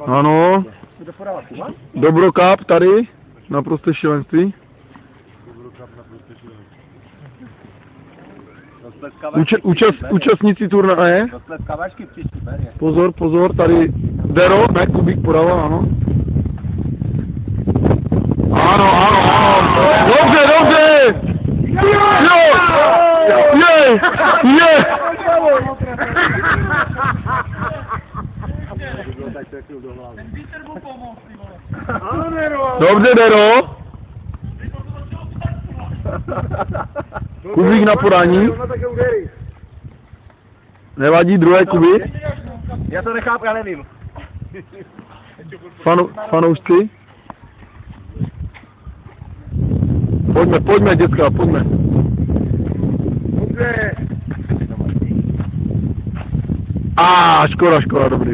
Ano. Dobrokap tady. Naprosto šílenství. Účastníci turnaje. Pozor, pozor, tady Dero, ne, Kubík podává, ano. Ano, ano, ano. Dobře, dobře. Jo, je. Dobře, Dero. Kubík na podání. Nevadí, druhé Kubík. Já to nechápu, já nevím. Fanoušci. Pojďme, děcka, pojďme. Škoda, dobrý.